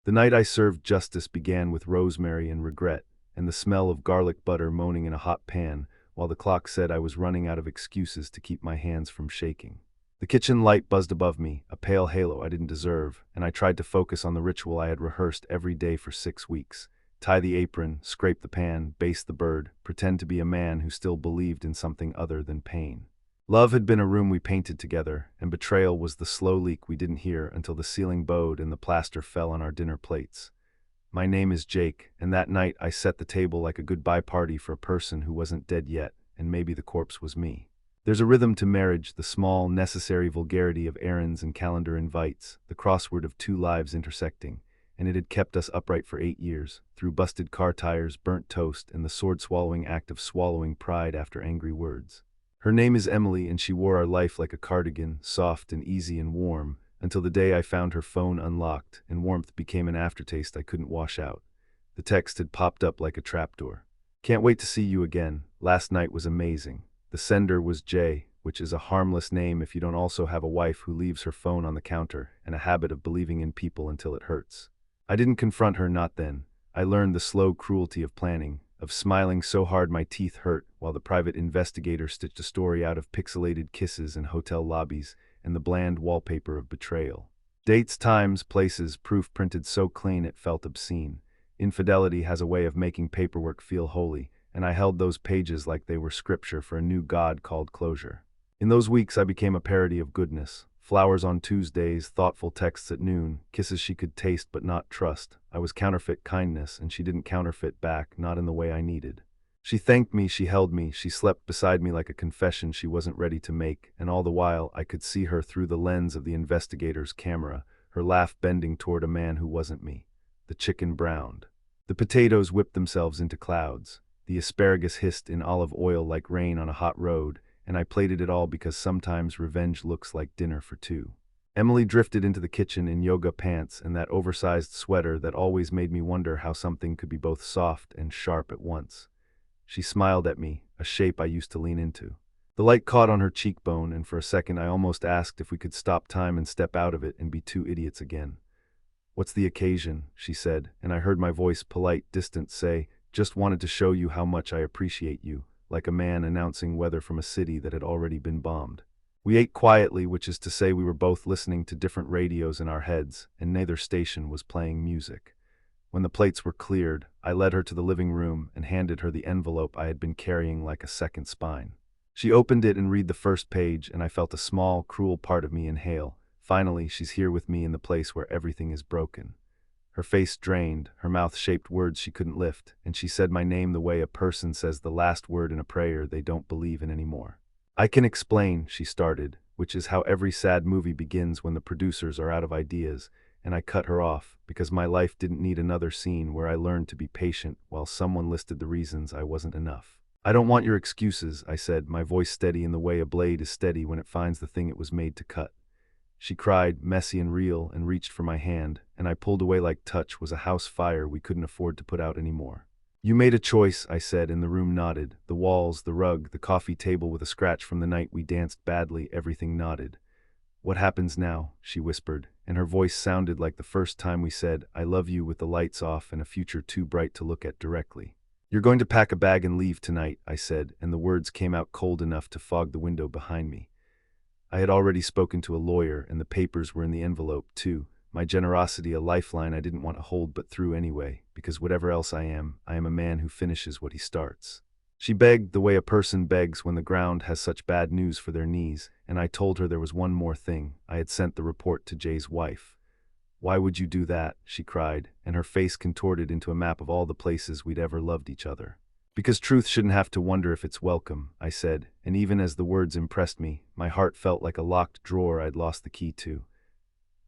The night I served justice began with rosemary and regret, and the smell of garlic butter moaning in a hot pan, while the clock said I was running out of excuses to keep my hands from shaking. The kitchen light buzzed above me, a pale halo I didn't deserve, and I tried to focus on the ritual I had rehearsed every day for 6 weeks. Tie the apron, scrape the pan, baste the bird, pretend to be a man who still believed in something other than pain. Love had been a room we painted together, and betrayal was the slow leak we didn't hear until the ceiling bowed and the plaster fell on our dinner plates. My name is Jake, and that night I set the table like a goodbye party for a person who wasn't dead yet, and maybe the corpse was me. There's a rhythm to marriage, the small, necessary vulgarity of errands and calendar invites, the crossword of two lives intersecting, and it had kept us upright for 8 years, through busted car tires, burnt toast, and the sword-swallowing act of swallowing pride after angry words. Her name is Emily, and she wore our life like a cardigan, soft and easy and warm, until the day I found her phone unlocked, and warmth became an aftertaste I couldn't wash out. The text had popped up like a trapdoor. Can't wait to see you again. Last night was amazing. The sender was Jay, which is a harmless name if you don't also have a wife who leaves her phone on the counter and a habit of believing in people until it hurts. I didn't confront her, not then. I learned the slow cruelty of planning, of smiling so hard my teeth hurt while the private investigator stitched a story out of pixelated kisses in hotel lobbies and the bland wallpaper of betrayal. Dates, times, places, proof printed so clean it felt obscene. Infidelity has a way of making paperwork feel holy, and I held those pages like they were scripture for a new god called closure. In those weeks I became a parody of goodness. Flowers on Tuesdays, thoughtful texts at noon, kisses she could taste but not trust. I was counterfeit kindness, and she didn't counterfeit back, not in the way I needed. She thanked me, she held me, she slept beside me like a confession she wasn't ready to make, and all the while I could see her through the lens of the investigator's camera, her laugh bending toward a man who wasn't me. The chicken browned. The potatoes whipped themselves into clouds. The asparagus hissed in olive oil like rain on a hot road, and I plated it all because sometimes revenge looks like dinner for two. Emily drifted into the kitchen in yoga pants and that oversized sweater that always made me wonder how something could be both soft and sharp at once. She smiled at me, a shape I used to lean into. The light caught on her cheekbone, and for a second I almost asked if we could stop time and step out of it and be two idiots again. "What's the occasion?" she said, and I heard my voice, polite, distant, say, "Just wanted to show you how much I appreciate you," like a man announcing weather from a city that had already been bombed. We ate quietly, which is to say we were both listening to different radios in our heads, and neither station was playing music. When the plates were cleared, I led her to the living room and handed her the envelope I had been carrying like a second spine. She opened it and read the first page, and I felt a small, cruel part of me inhale. Finally, she's here with me in the place where everything is broken. Her face drained, her mouth shaped words she couldn't lift, and she said my name the way a person says the last word in a prayer they don't believe in anymore. "I can explain," she started, which is how every sad movie begins when the producers are out of ideas, and I cut her off, because my life didn't need another scene where I learned to be patient while someone listed the reasons I wasn't enough. "I don't want your excuses," I said, my voice steady in the way a blade is steady when it finds the thing it was made to cut. She cried, messy and real, and reached for my hand, and I pulled away like touch was a house fire we couldn't afford to put out anymore. "You made a choice," I said, and the room nodded. The walls, the rug, the coffee table with a scratch from the night we danced badly, everything nodded. "What happens now?" she whispered, and her voice sounded like the first time we said, "I love you," with the lights off and a future too bright to look at directly. "You're going to pack a bag and leave tonight," I said, and the words came out cold enough to fog the window behind me. I had already spoken to a lawyer, and the papers were in the envelope, too. My generosity, a lifeline I didn't want to hold but threw anyway, because whatever else I am a man who finishes what he starts. She begged the way a person begs when the ground has such bad news for their knees, and I told her there was one more thing. I had sent the report to Jay's wife. "Why would you do that?" she cried, and her face contorted into a map of all the places we'd ever loved each other. "Because truth shouldn't have to wonder if it's welcome," I said, and even as the words impressed me, my heart felt like a locked drawer I'd lost the key to.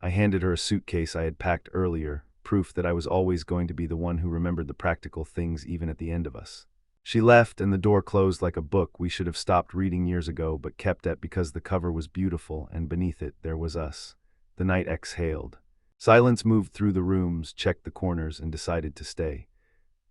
I handed her a suitcase I had packed earlier, proof that I was always going to be the one who remembered the practical things even at the end of us. She left, and the door closed like a book we should have stopped reading years ago but kept at because the cover was beautiful, and beneath it there was us. The night exhaled. Silence moved through the rooms, checked the corners, and decided to stay.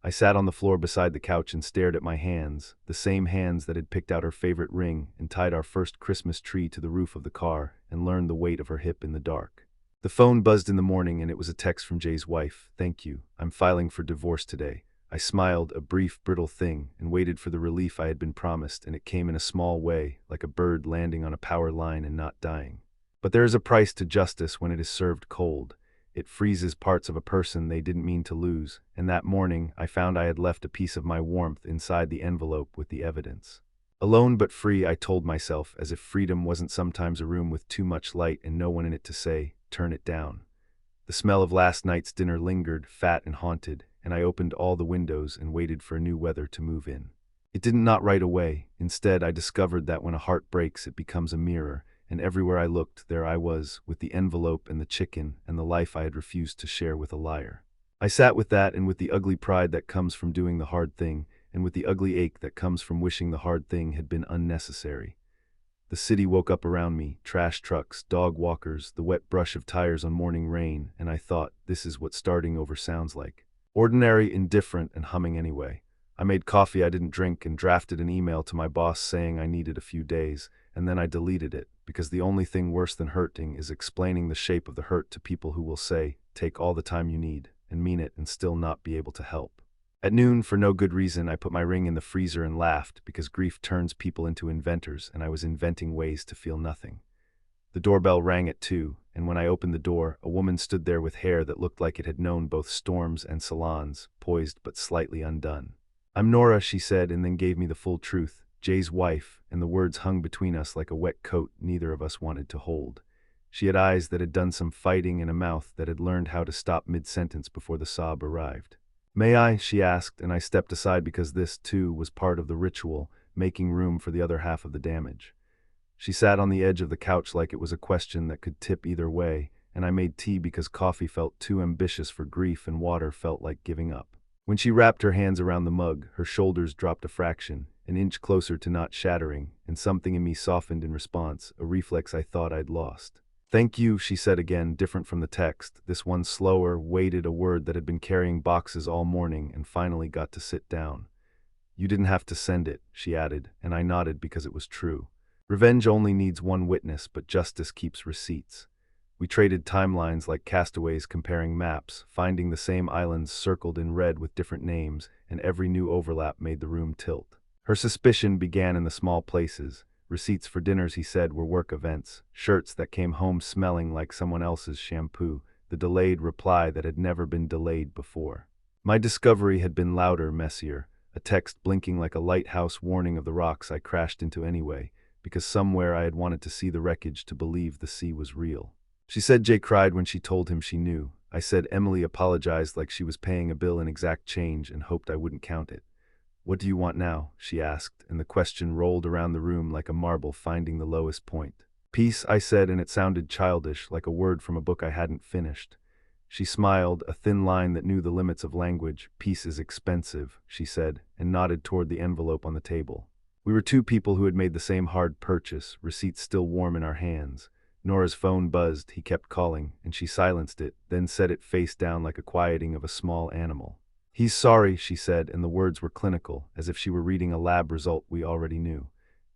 I sat on the floor beside the couch and stared at my hands, the same hands that had picked out her favorite ring and tied our first Christmas tree to the roof of the car, and learned the weight of her hip in the dark. The phone buzzed in the morning and it was a text from Jay's wife. "Thank you. I'm filing for divorce today." I smiled, a brief, brittle thing, and waited for the relief I had been promised, and it came in a small way, like a bird landing on a power line and not dying. But there is a price to justice when it is served cold. It freezes parts of a person they didn't mean to lose, and that morning I found I had left a piece of my warmth inside the envelope with the evidence. Alone but free, I told myself, as if freedom wasn't sometimes a room with too much light and no one in it to say, "Turn it down." The smell of last night's dinner lingered, fat and haunted, and I opened all the windows and waited for new weather to move in. It didn't not right away. Instead, I discovered that when a heart breaks, it becomes a mirror, and everywhere I looked, there I was, with the envelope and the chicken and the life I had refused to share with a liar. I sat with that, and with the ugly pride that comes from doing the hard thing, and with the ugly ache that comes from wishing the hard thing had been unnecessary. The city woke up around me, trash trucks, dog walkers, the wet brush of tires on morning rain, and I thought, this is what starting over sounds like. Ordinary, indifferent, and humming anyway. I made coffee I didn't drink and drafted an email to my boss saying I needed a few days, and then I deleted it, because the only thing worse than hurting is explaining the shape of the hurt to people who will say, "Take all the time you need," and mean it and still not be able to help. At noon, for no good reason, I put my ring in the freezer and laughed, because grief turns people into inventors, and I was inventing ways to feel nothing. The doorbell rang at 2, and when I opened the door, a woman stood there with hair that looked like it had known both storms and salons, poised but slightly undone. "I'm Nora," she said, and then gave me the full truth, Jay's wife, and the words hung between us like a wet coat neither of us wanted to hold. She had eyes that had done some fighting and a mouth that had learned how to stop mid-sentence before the sob arrived. "May I?" she asked, and I stepped aside because this, too, was part of the ritual, making room for the other half of the damage. She sat on the edge of the couch like it was a question that could tip either way, and I made tea because coffee felt too ambitious for grief and water felt like giving up. When she wrapped her hands around the mug, her shoulders dropped a fraction, an inch closer to not shattering, and something in me softened in response, a reflex I thought I'd lost. "Thank you," she said again, different from the text, this one slower, weighted, a word that had been carrying boxes all morning and finally got to sit down. "You didn't have to send it," she added, and I nodded because it was true. Revenge only needs one witness, but justice keeps receipts. We traded timelines like castaways comparing maps, finding the same islands circled in red with different names, and every new overlap made the room tilt. Her suspicion began in the small places. Receipts for dinners, he said, were work events, shirts that came home smelling like someone else's shampoo, the delayed reply that had never been delayed before. My discovery had been louder, messier, a text blinking like a lighthouse warning of the rocks I crashed into anyway, because somewhere I had wanted to see the wreckage to believe the sea was real. She said Jay cried when she told him she knew. I said Emily apologized like she was paying a bill in exact change and hoped I wouldn't count it. "What do you want now?" she asked, and the question rolled around the room like a marble finding the lowest point. "Peace," I said, and it sounded childish, like a word from a book I hadn't finished. She smiled, a thin line that knew the limits of language. "Peace is expensive," she said, and nodded toward the envelope on the table. We were two people who had made the same hard purchase, receipts still warm in our hands. Nora's phone buzzed, he kept calling, and she silenced it, then set it face down like a quieting of a small animal. "He's sorry," she said, and the words were clinical, as if she were reading a lab result we already knew.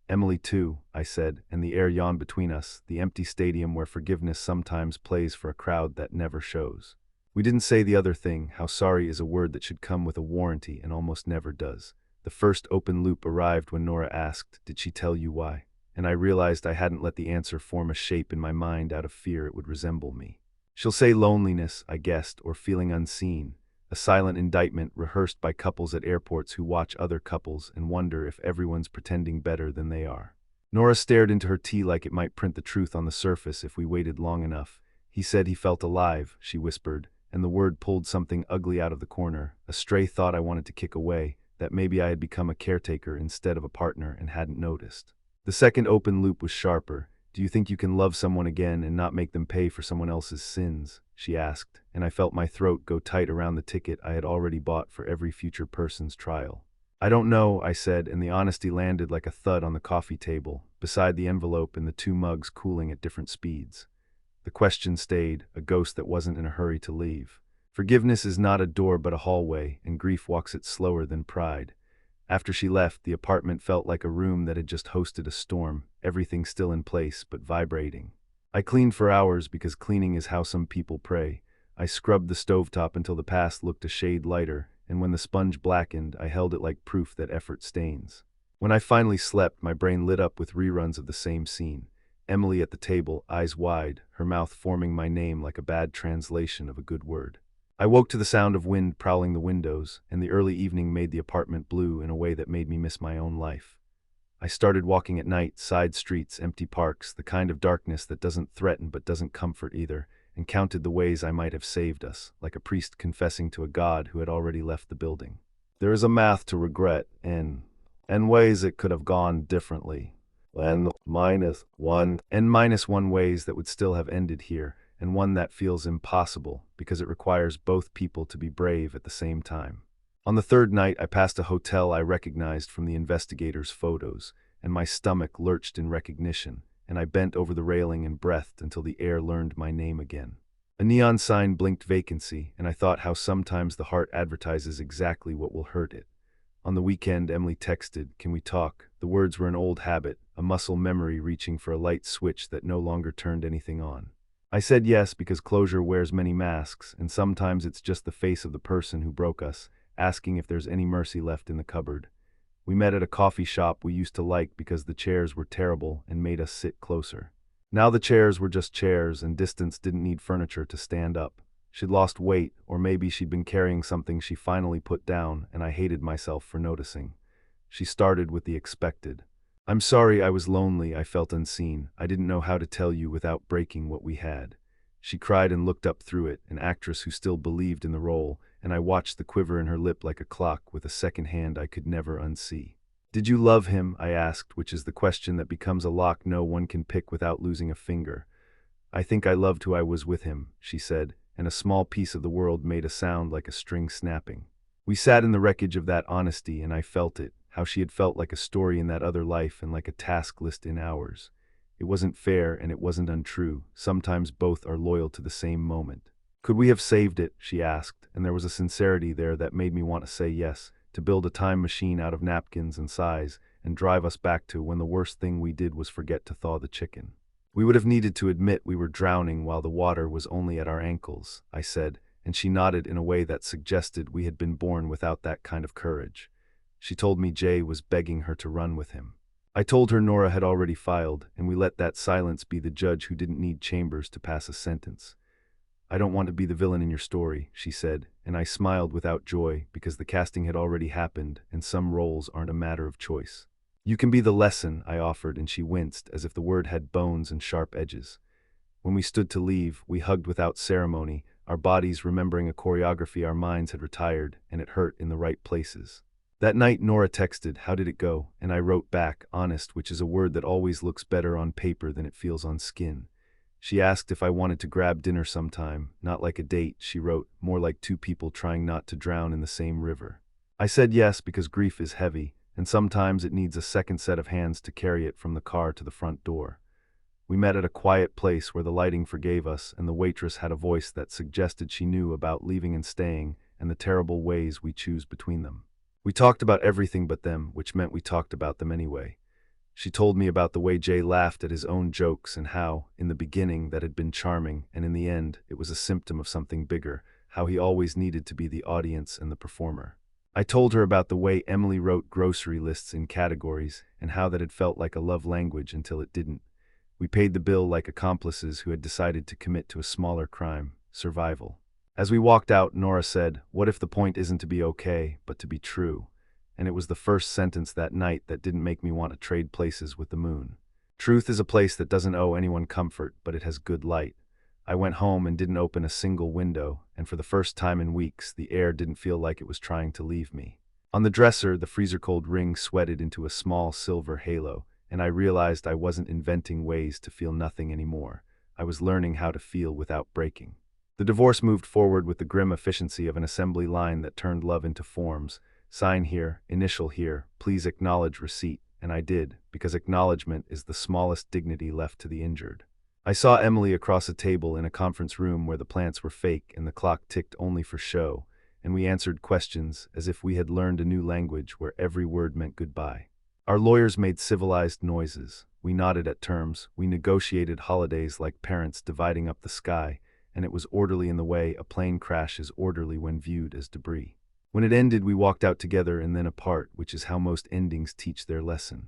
"Emily too," I said, and the air yawned between us, the empty stadium where forgiveness sometimes plays for a crowd that never shows. We didn't say the other thing, how sorry is a word that should come with a warranty and almost never does. The first open loop arrived when Nora asked, "Did she tell you why?" And I realized I hadn't let the answer form a shape in my mind out of fear it would resemble me. "She'll say loneliness," I guessed, or feeling unseen. A silent indictment rehearsed by couples at airports who watch other couples and wonder if everyone's pretending better than they are. Nora stared into her tea like it might print the truth on the surface if we waited long enough. "He said he felt alive," she whispered, and the word pulled something ugly out of the corner, a stray thought I wanted to kick away, that maybe I had become a caretaker instead of a partner and hadn't noticed. The second open loop was sharper. "Do you think you can love someone again and not make them pay for someone else's sins?" she asked, and I felt my throat go tight around the ticket I had already bought for every future person's trial. "I don't know," I said, and the honesty landed like a thud on the coffee table, beside the envelope and the two mugs cooling at different speeds. The question stayed, a ghost that wasn't in a hurry to leave. Forgiveness is not a door but a hallway, and grief walks it slower than pride. After she left, the apartment felt like a room that had just hosted a storm, everything still in place but vibrating. I cleaned for hours because cleaning is how some people pray. I scrubbed the stovetop until the past looked a shade lighter, and when the sponge blackened, I held it like proof that effort stains. When I finally slept, my brain lit up with reruns of the same scene. Emily at the table, eyes wide, her mouth forming my name like a bad translation of a good word. I woke to the sound of wind prowling the windows, and the early evening made the apartment blue in a way that made me miss my own life. I started walking at night, side streets, empty parks, the kind of darkness that doesn't threaten but doesn't comfort either, and counted the ways I might have saved us, like a priest confessing to a god who had already left the building. There is a math to regret, and ways it could have gone differently. N-1 ways that would still have ended here, and one that feels impossible because it requires both people to be brave at the same time. On the third night, I passed a hotel I recognized from the investigators' photos, and my stomach lurched in recognition, and I bent over the railing and breathed until the air learned my name again. A neon sign blinked vacancy, and I thought how sometimes the heart advertises exactly what will hurt it. On the weekend, Emily texted, "Can we talk?" The words were an old habit, a muscle memory reaching for a light switch that no longer turned anything on. I said yes because closure wears many masks, and sometimes it's just the face of the person who broke us, asking if there's any mercy left in the cupboard. We met at a coffee shop we used to like because the chairs were terrible and made us sit closer. Now the chairs were just chairs, and distance didn't need furniture to stand up. She'd lost weight, or maybe she'd been carrying something she finally put down, and I hated myself for noticing. She started with the expected. "I'm sorry I was lonely, I felt unseen. I didn't know how to tell you without breaking what we had." She cried and looked up through it, an actress who still believed in the role, and I watched the quiver in her lip like a clock with a second hand I could never unsee. "Did you love him?" I asked, which is the question that becomes a lock no one can pick without losing a finger. "I think I loved who I was with him," she said, and a small piece of the world made a sound like a string snapping. We sat in the wreckage of that honesty, and I felt it, how she had felt like a story in that other life and like a task list in ours. It wasn't fair and it wasn't untrue. Sometimes both are loyal to the same moment. "Could we have saved it?" she asked, and there was a sincerity there that made me want to say yes, to build a time machine out of napkins and sighs, and drive us back to when the worst thing we did was forget to thaw the chicken. "We would have needed to admit we were drowning while the water was only at our ankles," I said, and she nodded in a way that suggested we had been born without that kind of courage. She told me Jay was begging her to run with him. I told her Nora had already filed, and we let that silence be the judge who didn't need Chambers to pass a sentence. "I don't want to be the villain in your story," she said, and I smiled without joy because the casting had already happened and some roles aren't a matter of choice. "You can be the lesson," I offered, and she winced as if the word had bones and sharp edges. When we stood to leave, we hugged without ceremony, our bodies remembering a choreography our minds had retired, and it hurt in the right places. That night Nora texted, "How did it go?" and I wrote back, honest, which is a word that always looks better on paper than it feels on skin. She asked if I wanted to grab dinner sometime, not like a date, she wrote, more like two people trying not to drown in the same river. I said yes because grief is heavy, and sometimes it needs a second set of hands to carry it from the car to the front door. We met at a quiet place where the lighting forgave us, and the waitress had a voice that suggested she knew about leaving and staying and the terrible ways we choose between them. We talked about everything but them, which meant we talked about them anyway. She told me about the way Jay laughed at his own jokes and how, in the beginning, that had been charming, and in the end, it was a symptom of something bigger, how he always needed to be the audience and the performer. I told her about the way Emily wrote grocery lists in categories and how that had felt like a love language until it didn't. We paid the bill like accomplices who had decided to commit to a smaller crime, survival. As we walked out, Nora said, "What if the point isn't to be okay, but to be true?" And it was the first sentence that night that didn't make me want to trade places with the moon. Truth is a place that doesn't owe anyone comfort, but it has good light. I went home and didn't open a single window, and for the first time in weeks, the air didn't feel like it was trying to leave me. On the dresser, the freezer-cold ring sweated into a small silver halo, and I realized I wasn't inventing ways to feel nothing anymore. I was learning how to feel without breaking. The divorce moved forward with the grim efficiency of an assembly line that turned love into forms. Sign here, initial here, please acknowledge receipt, and I did, because acknowledgement is the smallest dignity left to the injured. I saw Emily across a table in a conference room where the plants were fake and the clock ticked only for show, and we answered questions as if we had learned a new language where every word meant goodbye. Our lawyers made civilized noises. We nodded at terms. We negotiated holidays like parents dividing up the sky, and it was orderly in the way a plane crash is orderly when viewed as debris. When it ended, we walked out together and then apart, which is how most endings teach their lesson.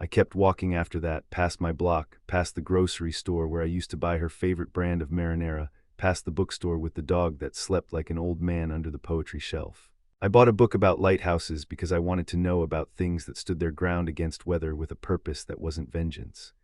I kept walking after that, past my block, past the grocery store where I used to buy her favorite brand of marinara, past the bookstore with the dog that slept like an old man under the poetry shelf. I bought a book about lighthouses because I wanted to know about things that stood their ground against weather with a purpose that wasn't vengeance.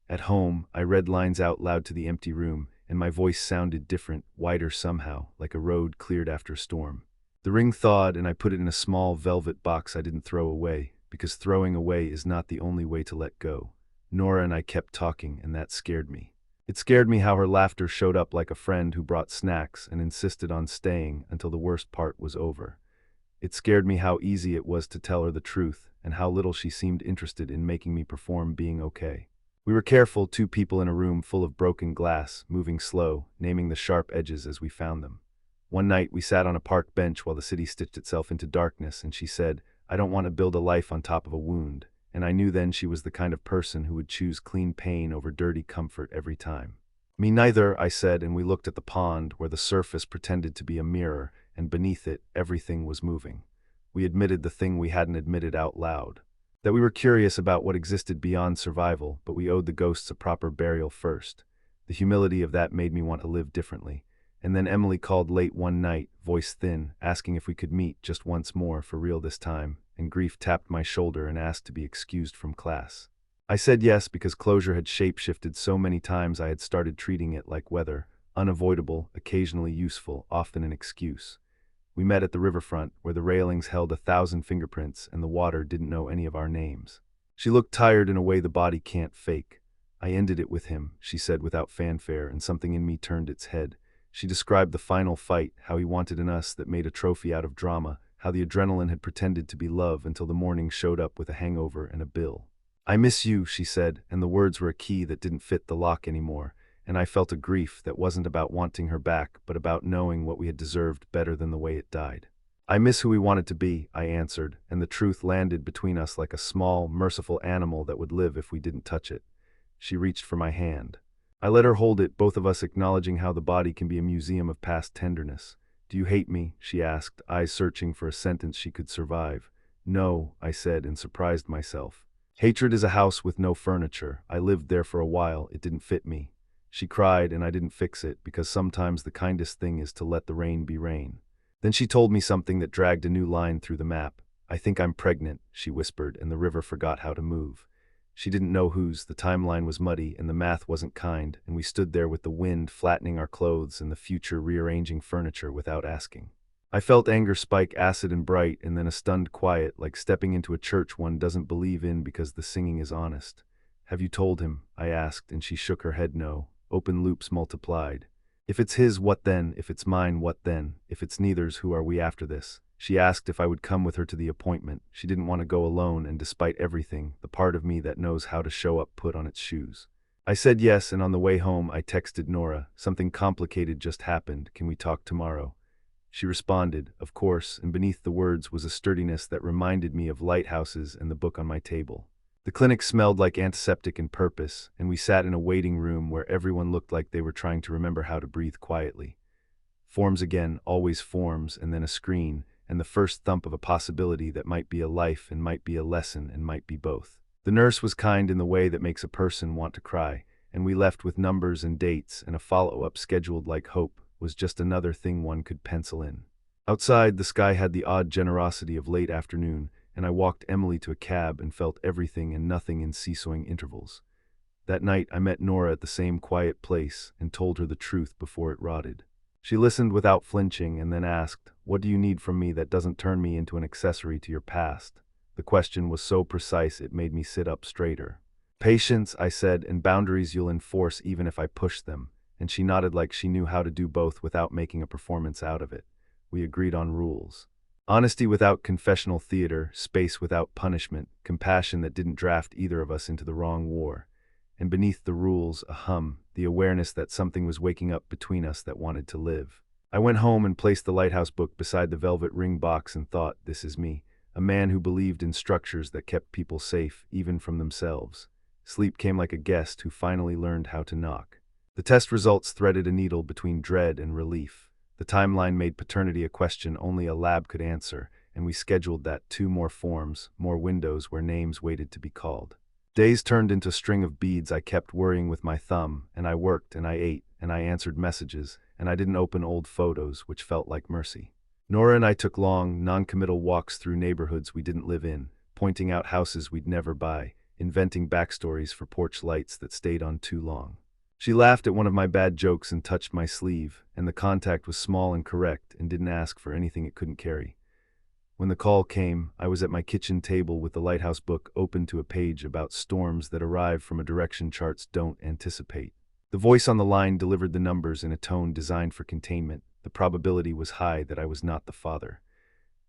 At home, I read lines out loud to the empty room, and my voice sounded different, wider somehow, like a road cleared after a storm. The ring thawed, and I put it in a small velvet box I didn't throw away, because throwing away is not the only way to let go. Nora and I kept talking, and that scared me. It scared me how her laughter showed up like a friend who brought snacks and insisted on staying until the worst part was over. It scared me how easy it was to tell her the truth, and how little she seemed interested in making me perform being okay. We were careful, two people in a room full of broken glass, moving slow, naming the sharp edges as we found them. One night we sat on a park bench while the city stitched itself into darkness, and she said, "I don't want to build a life on top of a wound," and I knew then she was the kind of person who would choose clean pain over dirty comfort every time. "Me neither," I said, and we looked at the pond where the surface pretended to be a mirror, and beneath it, everything was moving. We admitted the thing we hadn't admitted out loud. That we were curious about what existed beyond survival, but we owed the ghosts a proper burial first. The humility of that made me want to live differently. And then Emily called late one night, voice thin, asking if we could meet just once more, for real this time, and grief tapped my shoulder and asked to be excused from class. I said yes because closure had shape-shifted so many times I had started treating it like weather, unavoidable, occasionally useful, often an excuse. We met at the riverfront, where the railings held 1,000 fingerprints and the water didn't know any of our names. She looked tired in a way the body can't fake. "I ended it with him," she said without fanfare, and something in me turned its head. She described the final fight, how he wanted an us that made a trophy out of drama, how the adrenaline had pretended to be love until the morning showed up with a hangover and a bill. "I miss you," she said, and the words were a key that didn't fit the lock anymore, and I felt a grief that wasn't about wanting her back, but about knowing what we had deserved better than the way it died. "I miss who we wanted to be," I answered, and the truth landed between us like a small, merciful animal that would live if we didn't touch it. She reached for my hand. I let her hold it, both of us acknowledging how the body can be a museum of past tenderness. "Do you hate me?" she asked, eyes searching for a sentence she could survive. "No," I said, and surprised myself. "Hatred is a house with no furniture. I lived there for a while. It didn't fit me." She cried, and I didn't fix it, because sometimes the kindest thing is to let the rain be rain. Then she told me something that dragged a new line through the map. "I think I'm pregnant," she whispered, and the river forgot how to move. She didn't know whose, the timeline was muddy, and the math wasn't kind, and we stood there with the wind flattening our clothes and the future rearranging furniture without asking. I felt anger spike acid and bright, and then a stunned quiet, like stepping into a church one doesn't believe in because the singing is honest. "Have you told him?" I asked, and she shook her head no. Open loops multiplied. "If it's his, what then? If it's mine, what then? If it's neither's, who are we after this?" She asked if I would come with her to the appointment. She didn't want to go alone, and despite everything, the part of me that knows how to show up put on its shoes. I said yes, and on the way home I texted Nora, "Something complicated just happened. Can we talk tomorrow?" She responded, "Of course," and beneath the words was a sturdiness that reminded me of lighthouses and the book on my table. The clinic smelled like antiseptic and purpose, and we sat in a waiting room where everyone looked like they were trying to remember how to breathe quietly. Forms again, always forms, and then a screen, and the first thump of a possibility that might be a life and might be a lesson and might be both. The nurse was kind in the way that makes a person want to cry, and we left with numbers and dates, and a follow-up scheduled like hope was just another thing one could pencil in. Outside, the sky had the odd generosity of late afternoon, and I walked Emily to a cab and felt everything and nothing in seesawing intervals. That night I met Nora at the same quiet place and told her the truth before it rotted. She listened without flinching and then asked, "What do you need from me that doesn't turn me into an accessory to your past?" The question was so precise it made me sit up straighter. "Patience," I said, "and boundaries you'll enforce even if I push them," and she nodded like she knew how to do both without making a performance out of it. We agreed on rules. Honesty without confessional theater, space without punishment, compassion that didn't draft either of us into the wrong war. And beneath the rules, a hum, the awareness that something was waking up between us that wanted to live. I went home and placed the lighthouse book beside the velvet ring box and thought, "This is me." a man who believed in structures that kept people safe, even from themselves. Sleep came like a guest who finally learned how to knock. The test results threaded a needle between dread and relief. The timeline made paternity a question only a lab could answer, and we scheduled that 2 more forms, more windows where names waited to be called. Days turned into a string of beads I kept worrying with my thumb, and I worked, and I ate, and I answered messages, and I didn't open old photos, which felt like mercy. Nora and I took long, non-committal walks through neighborhoods we didn't live in, pointing out houses we'd never buy, inventing backstories for porch lights that stayed on too long. She laughed at one of my bad jokes and touched my sleeve, and the contact was small and correct and didn't ask for anything it couldn't carry. When the call came, I was at my kitchen table with the lighthouse book open to a page about storms that arrive from a direction charts don't anticipate. The voice on the line delivered the numbers in a tone designed for containment. The probability was high that I was not the father.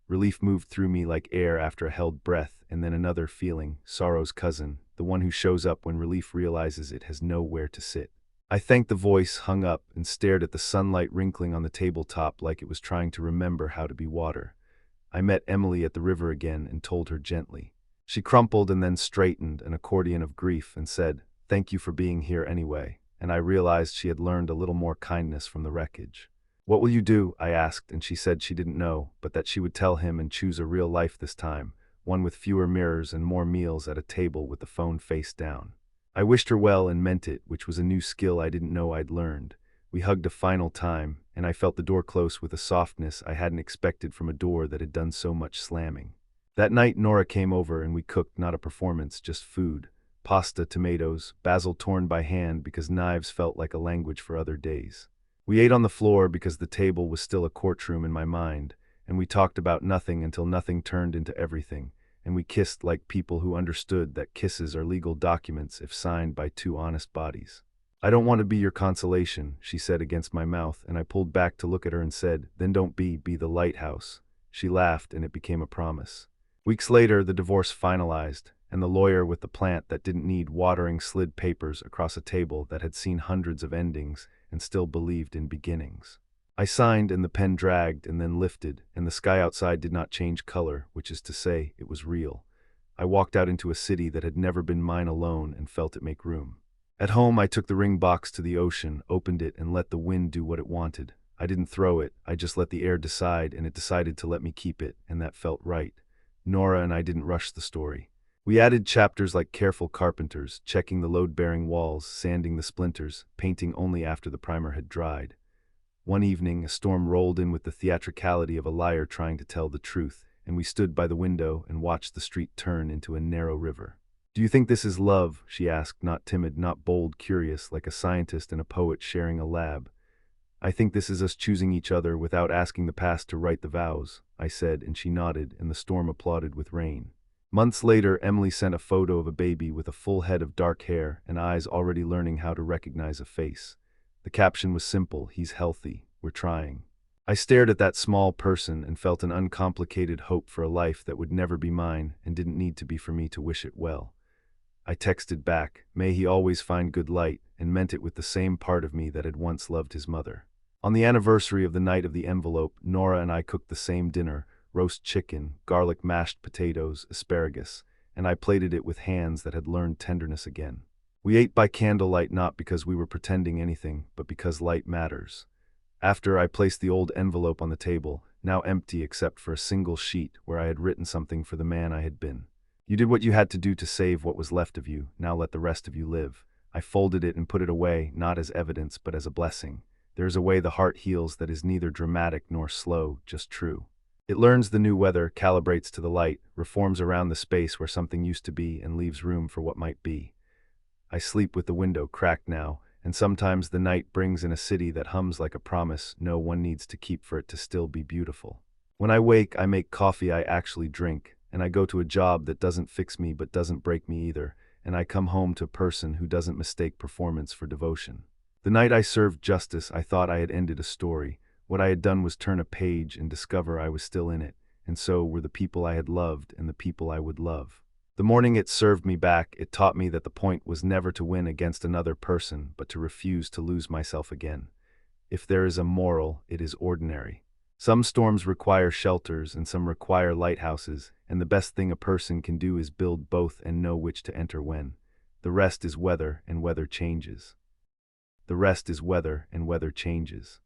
Relief moved through me like air after a held breath, and then another feeling, sorrow's cousin, the one who shows up when relief realizes it has nowhere to sit. I thanked the voice, hung up, and stared at the sunlight wrinkling on the tabletop like it was trying to remember how to be water. I met Emily at the river again and told her gently. She crumpled and then straightened, an accordion of grief, and said, "Thank you for being here anyway," and I realized she had learned a little more kindness from the wreckage. "What will you do?" I asked, and she said she didn't know, but that she would tell him and choose a real life this time, one with fewer mirrors and more meals at a table with the phone face down. I wished her well and meant it, which was a new skill I didn't know I'd learned. We hugged a final time, and I felt the door close with a softness I hadn't expected from a door that had done so much slamming. That night Nora came over and we cooked not a performance, just food. Pasta, tomatoes, basil torn by hand because knives felt like a language for other days. We ate on the floor because the table was still a courtroom in my mind, and we talked about nothing until nothing turned into everything, and we kissed like people who understood that kisses are legal documents if signed by 2 honest bodies. "I don't want to be your consolation," she said against my mouth, and I pulled back to look at her and said, "Then don't be the lighthouse." She laughed, and it became a promise. Weeks later, the divorce finalized, and the lawyer with the plant that didn't need watering slid papers across a table that had seen hundreds of endings and still believed in beginnings. I signed, and the pen dragged and then lifted, and the sky outside did not change color, which is to say, it was real. I walked out into a city that had never been mine alone and felt it make room. At home, I took the ring box to the ocean, opened it, and let the wind do what it wanted. I didn't throw it, I just let the air decide, and it decided to let me keep it, and that felt right. Nora and I didn't rush the story. We added chapters like careful carpenters, checking the load-bearing walls, sanding the splinters, painting only after the primer had dried. One evening, a storm rolled in with the theatricality of a liar trying to tell the truth, and we stood by the window and watched the street turn into a narrow river. "Do you think this is love?" she asked, not timid, not bold, curious, like a scientist and a poet sharing a lab. "I think this is us choosing each other without asking the past to write the vows," I said, and she nodded, and the storm applauded with rain. Months later, Emily sent a photo of a baby with a full head of dark hair and eyes already learning how to recognize a face. The caption was simple: "He's healthy, we're trying." I stared at that small person and felt an uncomplicated hope for a life that would never be mine and didn't need to be for me to wish it well. I texted back, "May he always find good light," and meant it with the same part of me that had once loved his mother. On the anniversary of the night of the envelope, Nora and I cooked the same dinner: roast chicken, garlic mashed potatoes, asparagus, and I plated it with hands that had learned tenderness again. We ate by candlelight not because we were pretending anything, but because light matters. After, I placed the old envelope on the table, now empty except for a single sheet where I had written something for the man I had been. "You did what you had to do to save what was left of you, now let the rest of you live." I folded it and put it away, not as evidence but as a blessing. There is a way the heart heals that is neither dramatic nor slow, just true. It learns the new weather, calibrates to the light, reforms around the space where something used to be, and leaves room for what might be. I sleep with the window cracked now, and sometimes the night brings in a city that hums like a promise no one needs to keep for it to still be beautiful. When I wake, I make coffee I actually drink, and I go to a job that doesn't fix me but doesn't break me either, and I come home to a person who doesn't mistake performance for devotion. The night I served justice, I thought I had ended a story. What I had done was turn a page and discover I was still in it, and so were the people I had loved and the people I would love. The morning it served me back, it taught me that the point was never to win against another person, but to refuse to lose myself again. If there is a moral, it is ordinary. Some storms require shelters and some require lighthouses, and the best thing a person can do is build both and know which to enter when. The rest is weather, and weather changes. The rest is weather, and weather changes.